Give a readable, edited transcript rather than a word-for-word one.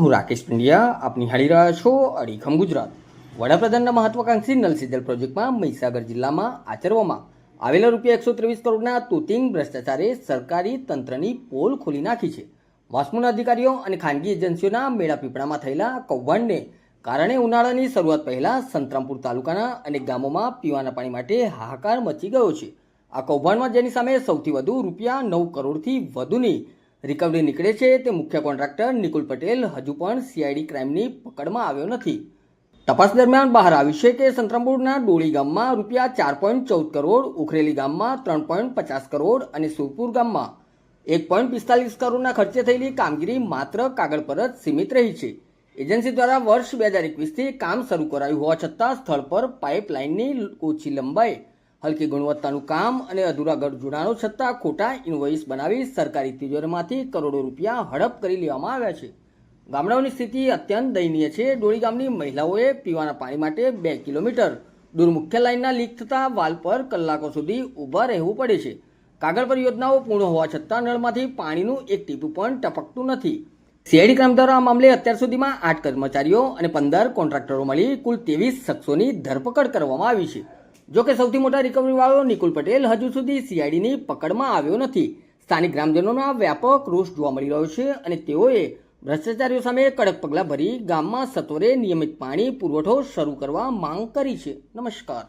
હું રાકેશ પંડ્યા આપ નિહાળી રહ્યા છો અડીખમ ગુજરાત। વડાપ્રધાનના મહત્વાકાંક્ષી નલ સે જલ પ્રોજેક્ટમાં મહીસાગર જિલ્લામાં આચરવામાં આવેલા ₹123 કરોડના તૂતિંગ ભ્રષ્ટાચારે સરકારી તંત્રની પોલ ખોલી નાખી છે। વાસ્મોના અધિકારીઓ અને ખાનગી એજન્સીઓના મેળાપીપળામાં થયેલા કૌભાંડને કારણે ઉનાળાની શરૂઆત પહેલાં સંતરામપુર તાલુકાના અનેક ગામોમાં પીવાના પાણી માટે હાહાકાર મચી ગયો છે। આ કૌભાંડમાં જેની સામે સૌથી વધુ ₹9 કરોડથી વધુની રિકવરી નીકળે છે તે મુખ્ય કોન્ટ્રાક્ટર નિકુલ પટેલ હજુ પણ સીઆઈડી ક્રાઇમની પકડમાં આવ્યો નથી। તપાસ દરમિયાન બહાર આવ્યું છે કે સંતરામપુરના ડોળી ગામમાં ₹4.14 કરોડ, ઉખરેલી ગામમાં ₹3.50 કરોડ અને સુરપુર ગામમાં ₹1.45 કરોડના ખર્ચે થયેલી કામગીરી માત્ર કાગળ પર જ સીમિત રહી છે। એજન્સી દ્વારા વર્ષ 2021થી કામ શરૂ કરાયું હોવા છતાં સ્થળ પર પાઇપલાઇનની ઓછી લંબાઈ, હલકી ગુણવત્તાનું કામ અને અધૂરા ગઢ જોડાણો છતાં ખોટા ઇન્વોઇસ બનાવી સરકારી તિજોરીમાંથી કરોડો રૂપિયા હડપ કરી લેવામાં આવ્યા છે। ગામડાઓની સ્થિતિ અત્યંત દયનીય છે। ડોળી ગામની મહિલાઓએ પીવાના પાણી માટે 2 કિલોમીટર દૂર મુખ્ય લાઇનના લીક થતા વાલ પર કલાકો સુધી ઊભા રહેવું પડે છે। કાગળ પર યોજનાઓ પૂર્ણ હોવા છતાં નળમાંથી પાણીનું એક ટીપું પણ ટપકતું નથી। સીઆઈડી ક્રાઇમ દ્વારા આ મામલે અત્યાર સુધીમાં 8 કર્મચારીઓ અને 15 કોન્ટ્રાક્ટરો મળી કુલ 23 શખ્સોની ધરપકડ કરવામાં આવી છે। જોકે સૌથી મોટા રિકવરીવાળો નિકુલ પટેલ હજુ સુધી સીઆઈડીની પકડમાં આવ્યો નથી। સ્થાનિક ગ્રામજનોનો વ્યાપક રોષ જોવા મળી રહ્યો છે અને તેઓએ ભ્રષ્ટાચારીઓ સામે કડક પગલાં ભરી ગામમાં સત્વરે નિયમિત પાણી પુરવઠો શરૂ કરવા માંગ કરી છે। નમસ્કાર।